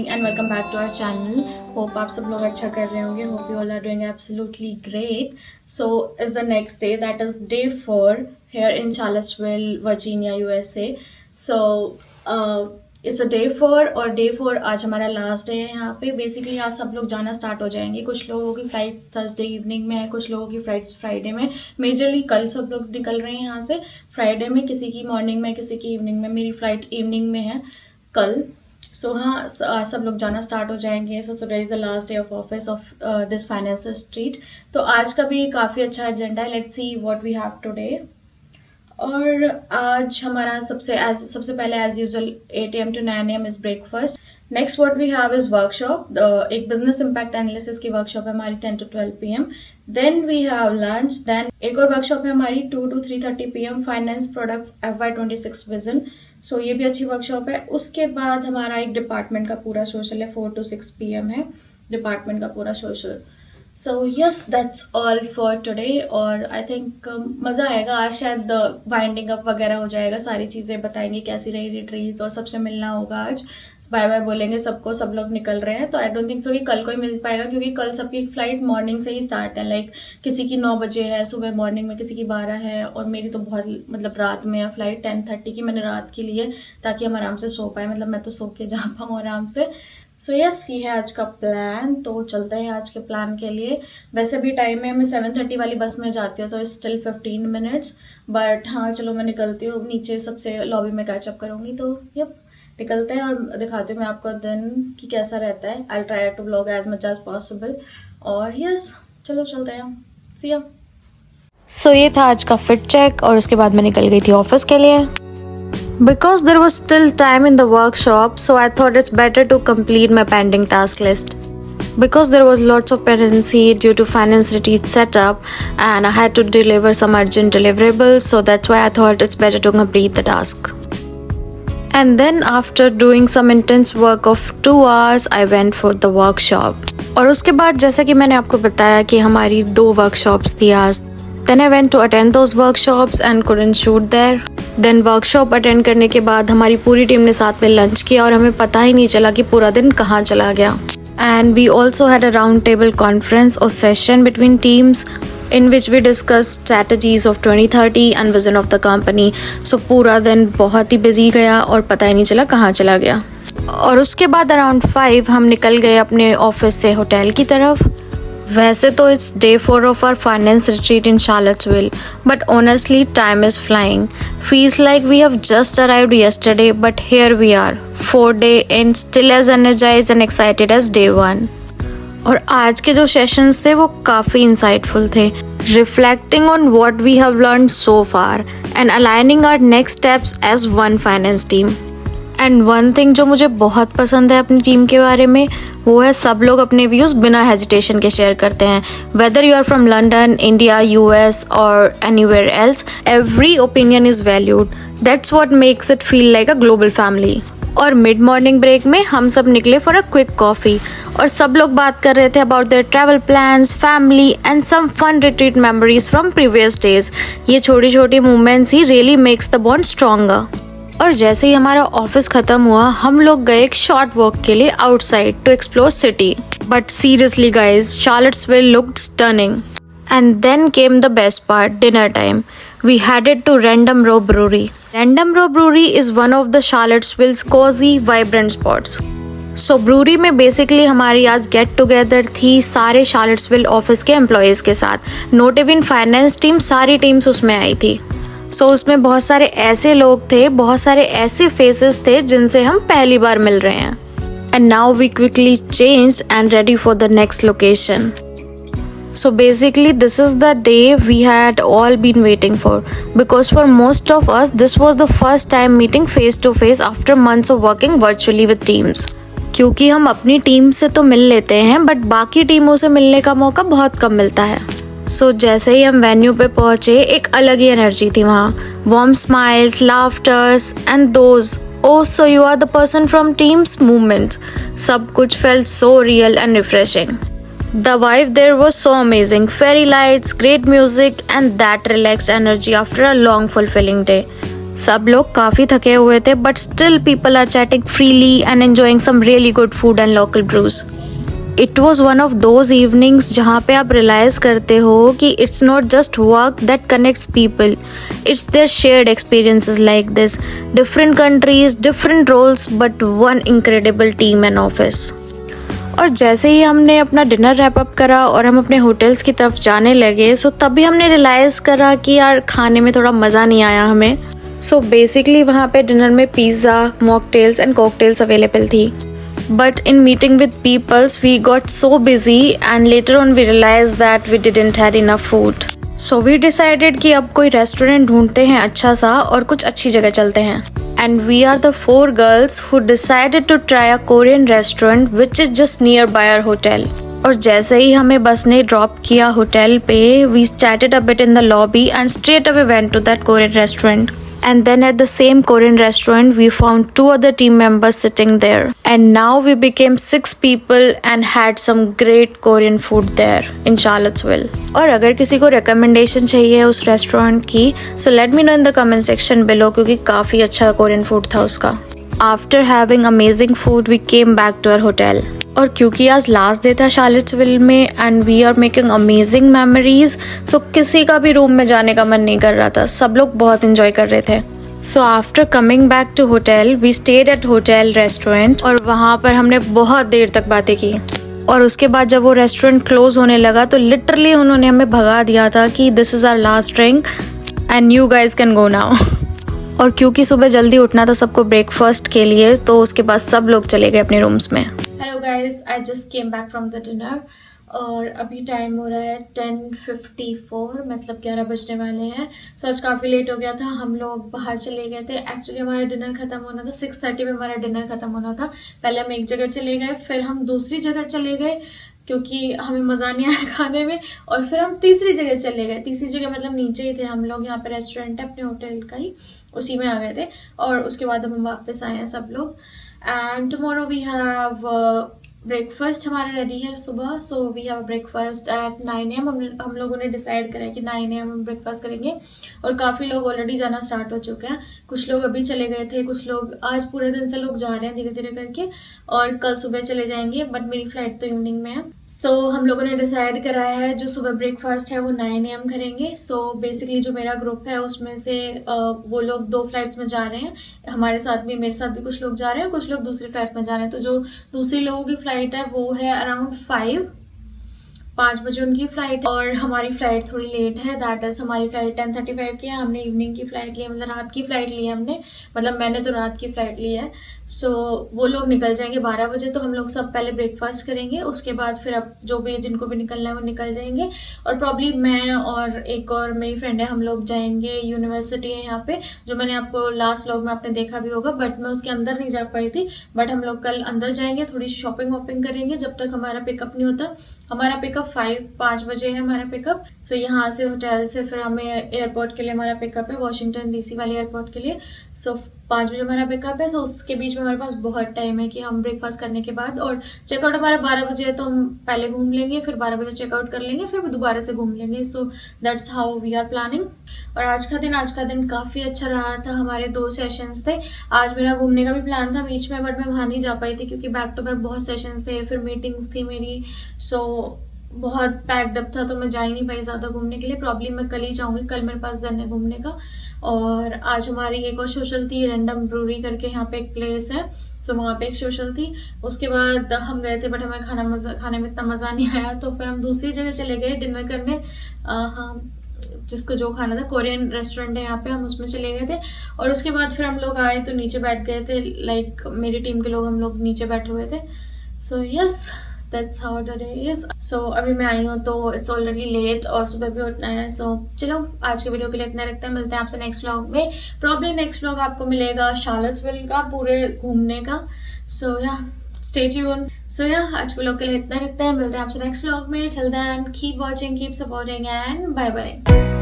And welcome back to our channel. Hope आप सब लोग अच्छा कर रहे होंगे। Hope you all are doing absolutely great. So is the next day, that is day 4 here in Charlottesville, Virginia, USA. So it's a day 4 और day 4 आज हमारा लास्ट डे है यहाँ पे। बेसिकली आज सब लोग जाना स्टार्ट हो जाएंगे। कुछ लोगों की फ्लाइट्स थर्सडे इवनिंग में है, कुछ लोगों की फ्लाइट्स फ्राइडे में। मेजरली कल सब लोग निकल रहे हैं यहाँ से। फ्राइडे में किसी की मॉर्निंग में, किसी की इवनिंग में। मेरी फ्लाइट्स इवनिंग में है कल। सो हाँ, सब लोग जाना स्टार्ट हो जाएंगे। So today is the last day of office of this finance street. तो आज का भी काफ़ी अच्छा एजेंडा है। Let's see what we have today. और आज हमारा सबसे पहले as usual 8 AM to 9 AM is breakfast. Next what we have is workshop. एक बिजनेस इम्पैक्ट एनालिसिस की वर्कशॉप है हमारी 10 to 12 PM। Then we have lunch. Then एक और वर्कशॉप है हमारी 2 to 3:30 PM, finance product FY26 vision. So ये भी अच्छी वर्कशॉप है। उसके बाद हमारा एक डिपार्टमेंट का पूरा सोशल है, 4 to 6 PM है डिपार्टमेंट का पूरा social. So yes, that's all for today. और आई थिंक मज़ा आएगा आज। शायद वाइंडिंग अप वगैरह हो जाएगा, सारी चीज़ें बताएंगे कैसी रही रिट्रीट, और सबसे मिलना होगा आज। बाय बाय बोलेंगे सबको, सब लोग निकल रहे हैं। तो आई डोंट थिंक सो कि कल को ही मिल पाएगा, क्योंकि कल सबकी फ्लाइट मॉर्निंग से ही स्टार्ट है। लाइक किसी की 9 बजे है सुबह मॉर्निंग में, किसी की 12 है, और मेरी तो बहुत मतलब रात में है फ्लाइट 10:30 की। मैंने रात की ली है ताकि हम आराम से सो पाए, मतलब मैं तो सो के जा पाऊँ आराम से। सो यस, ये है आज का प्लान। तो चलते हैं आज के प्लान के लिए। वैसे भी टाइम है, मैं 7:30 वाली बस में जाती हूँ, तो स्टिल 15 मिनट्स। बट हाँ चलो, मैं निकलती हूँ नीचे, सबसे लॉबी में कैचअप करूँगी। तो यप, निकलते हैं और दिखाती हूँ मैं आपको दिन कि कैसा रहता है। I try to vlog as much as possible. और यस, चलो चलते हैं। सी या। सो ये था आज का फिट चेक, और उसके बाद मैं निकल गई थी ऑफिस के लिए। Because there was still time in the workshop, so I thought it's better to complete my pending task list. Because there was lots of pendency due to finance retreat setup, and I had to deliver some urgent deliverables, so that's why I thought it's better to complete the task. And then after doing some intense work of 2 hours, I went for the workshop. और उसके बाद जैसा कि मैंने आपको बताया कि हमारी 2 workshops थी आज। Then I went to attend those workshops and couldn't shoot there. Then workshop attend करने के बाद हमारी पूरी टीम ने साथ में लंच किया, और हमें पता ही नहीं चला कि पूरा दिन कहाँ चला गया। And we also had a round table conference or session between teams in which we discussed strategies of 2030 and vision of the company. So पूरा दिन बहुत ही busy गया और पता ही नहीं चला कहाँ चला गया। और उसके बाद around 5 हम निकल गए अपने ऑफिस से होटल की तरफ। वैसे तो it's day 4 of our finance retreat in Charlottesville, but honestly time is flying. Feels like we have just arrived yesterday, but here we are 4 day in, still as energised and excited as day 1। और आज के जो sessions थे वो काफ़ी insightful थे, reflecting on what we have learned so far and aligning our next steps as one finance team. And one thing जो मुझे बहुत पसंद है अपनी टीम के बारे में, वो है सब लोग अपने व्यूज़ बिना हेजिटेशन के शेयर करते हैं। Whether you are from London, India, US और anywhere else, every opinion is valued. That's what makes it feel like a global family. और मिड मॉर्निंग ब्रेक में हम सब निकले फॉर अ क्विक कॉफ़ी, और सब लोग बात कर रहे थे about their travel plans, family and some fun retreat memories from previous days. ये छोटी छोटी मूवमेंट्स ही really makes the bond stronger. और जैसे ही हमारा ऑफिस खत्म हुआ, हम लोग गए एक शॉर्ट वॉक के लिए outside to explore city. But seriously guys, Charlottesville looked stunning. And then came the best part, dinner time. We headed to Random Row Brewery. Random Row Brewery is one of the Charlottesville's cosy vibrant spots. So brewery में basically हमारी आज get together थी सारे शार्लेट्सविल office के employees के साथ। Not even finance team, सारी teams उसमें आई थी। सो उसमें बहुत सारे ऐसे लोग थे, बहुत सारे ऐसे फेसेस थे जिनसे हम पहली बार मिल रहे हैं। And now we quickly change and ready for the next location. So basically this is the day we had all been waiting for, because for most of us this was the first time meeting face to face after months of working virtually with teams. क्योंकि हम अपनी team से तो मिल लेते हैं, but बाकी टीमों से मिलने का मौका बहुत कम मिलता है। सो जैसे ही हम वेन्यू पे पहुंचे, एक अलग ही एनर्जी थी वहाँ। Warm smiles, laughters and those "Oh, so you are the person from Teams" movement. सब कुछ felt so real and refreshing. The vibe there was so amazing. Fairy lights, great music and that relaxed energy after a long fulfilling day. सब लोग काफ़ी थके हुए थे but still people are chatting freely and enjoying some really good food and local brews. It was one of those evenings जहाँ पे आप realise करते हो कि it's not just work that connects people, it's their shared experiences like this. Different countries, different roles, but one incredible team and office. और जैसे ही हमने अपना डिनर रैप अप करा और हम अपने होटल्स की तरफ जाने लगे, सो तभी हमने रियलाइज़ करा कि यार खाने में थोड़ा मज़ा नहीं आया हमें. सो बेसिकली वहाँ पे डिनर में pizza, mocktails and cocktails available थी. But in meeting with peoples, we got so busy and later on we realized that we didn't had enough food. So we decided कि अब कोई restaurant ढूंढते हैं अच्छा सा और कुछ अच्छी जगह चलते हैं. And we are the 4 girls who decided to try a Korean restaurant which is just nearby our hotel. और जैसे ही हमें बस ने ड्रॉप किया होटल पे, we chatted a bit in the lobby and straight away went to that Korean restaurant. And then at the same Korean restaurant, we found 2 other team members sitting there. And now we became 6 people and had some great Korean food there in Charlottesville. और अगर किसी को recommendation चाहिए उस restaurant की, so let me know in the comment section below क्योंकि काफ़ी अच्छा Korean food था उसका. After having amazing food, we came back to our hotel. और क्योंकि आज लास्ट डे था शार्लेट्सविल में and we are making amazing memories, so किसी का भी रूम में जाने का मन नहीं कर रहा था. सब लोग बहुत इंजॉय कर रहे थे. So after coming back to hotel, we stayed at hotel restaurant और वहाँ पर हमने बहुत देर तक बातें की. और उसके बाद जब वो रेस्टोरेंट क्लोज होने लगा तो लिटरली उन्होंने हमें भगा दिया था कि this is our last drink and you guys can go now. और क्योंकि सुबह जल्दी उठना था सबको ब्रेकफास्ट के लिए, तो उसके बाद सब लोग चले गए अपने रूम्स में. Hello guys, I just came back from the dinner और अभी टाइम हो रहा है 10:54, मतलब 11 बजने वाले हैं. सो आज काफ़ी लेट हो गया था. हम लोग बाहर चले गए थे. एक्चुअली हमारा डिनर खत्म होना था 6:30 में. हमारा डिनर खत्म होना था. पहले हम एक जगह चले गए, फिर हम दूसरी जगह चले गए क्योंकि हमें मज़ा नहीं आया खाने में, और फिर हम तीसरी जगह चले गए. तीसरी जगह मतलब नीचे ही थे हम लोग. यहाँ पे रेस्टोरेंट है अपने होटल का ही, उसी में आ गए थे. और उसके बाद हम वापस आए हैं सब लोग. And tomorrow we have breakfast हमारा रेडी है सुबह. So we have breakfast at 9 AM. हम लोगों ने डिसाइड करा कि 9 AM हम ब्रेकफास्ट करेंगे. और काफ़ी लोग ऑलरेडी जाना स्टार्ट हो चुके हैं. कुछ लोग अभी चले गए थे, कुछ लोग आज पूरे दिन से लोग जा रहे हैं धीरे धीरे करके, और कल सुबह चले जाएंगे. बट मेरी फ्लाइट तो इवनिंग में है. सो हम लोगों ने डिसाइड कराया है जो सुबह ब्रेकफास्ट है वो 9 AM करेंगे. सो बेसिकली जो मेरा ग्रुप है उसमें से वो लोग 2 फ्लाइट्स में जा रहे हैं. हमारे साथ भी, मेरे साथ भी कुछ लोग जा रहे हैं, कुछ लोग दूसरी फ्लाइट में जा रहे हैं. तो जो दूसरी लोगों की फ्लाइट है वो है अराउंड 5 बजे उनकी फ्लाइट. और हमारी फ्लाइट थोड़ी लेट है. दैट इज हमारी फ्लाइट 10:35 की है. हमने इवनिंग की फ्लाइट ली है, मतलब रात की फ्लाइट ली है हमने. मतलब मैंने तो रात की फ्लाइट ली है. सो वो लोग निकल जाएंगे 12 बजे. तो हम लोग सब पहले ब्रेकफास्ट करेंगे, उसके बाद फिर अब जो भी जिनको भी निकलना है वो निकल जाएंगे. और प्रॉब्ली मैं और एक और मेरी फ्रेंड है, हम लोग जाएंगे. यूनिवर्सिटी है यहाँ पे, जो मैंने आपको लास्ट व्लॉग में आपने देखा भी होगा, बट मैं उसके अंदर नहीं जा पाई थी. बट हम लोग कल अंदर जाएंगे, थोड़ी शॉपिंग वॉपिंग करेंगे जब तक हमारा पिकअप नहीं होता. हमारा पिकअप 5 बजे है हमारा पिकअप. सो यहाँ से होटल से फिर हमें एयरपोर्ट के लिए हमारा पिकअप है, वॉशिंगटन DC वाले एयरपोर्ट के लिए. सो 5 बजे हमारा पिकअप है. तो उसके बीच में हमारे पास बहुत टाइम है कि हम ब्रेकफास्ट करने के बाद, और चेकआउट हमारा 12 बजे है, तो हम पहले घूम लेंगे, फिर 12 बजे चेकआउट कर लेंगे, फिर दोबारा से घूम लेंगे. So that's how we are planning. और आज का दिन काफ़ी अच्छा रहा था. हमारे 2 सेशंस थे. आज मेरा घूमने का भी प्लान था बीच में, बट मैं वहाँ नहीं जा पाई थी क्योंकि बैक टू बैक बहुत सेशंस थे, फिर मीटिंग्स थी मेरी. सो बहुत पैक्ड अप था, तो मैं जा ही नहीं पाई ज़्यादा घूमने के लिए. प्रॉब्लम मैं कल ही जाऊँगी, कल मेरे पास दिन है घूमने का. और आज हमारी एक और सोशल थी, रैंडम ब्रूरी करके यहाँ पे एक प्लेस है. तो वहाँ पे एक सोशल थी. उसके बाद हम गए थे, बट हमें खाने में इतना मज़ा नहीं आया. तो फिर हम दूसरी जगह चले गए डिनर करने. हाँ, जिसको जो खाना था, कोरियन रेस्टोरेंट है यहाँ पे, हम उसमें चले गए थे. और उसके बाद फिर हम लोग आए तो नीचे बैठ गए थे. लाइक मेरी टीम के लोग, हम लोग नीचे बैठे हुए थे. So yes, that's how the day is. So अभी मैं आई हूँ तो इट्स ऑलरेडी लेट और सुबह भी उठना है. सो चलो आज के वीडियो के लिए इतना रखते हैं. मिलते हैं आपसे नेक्स्ट व्लॉग में. प्रॉब्ली नेक्स्ट व्लॉग आपको मिलेगा शार्लेट्सविल का, पूरे घूमने का. सो या स्टे ट्यून. सो या आज के व्लॉग के लिए इतना रखते हैं. मिलते हैं आपसे नेक्स्ट व्लॉग में. Till then keep watching, keep supporting and bye bye.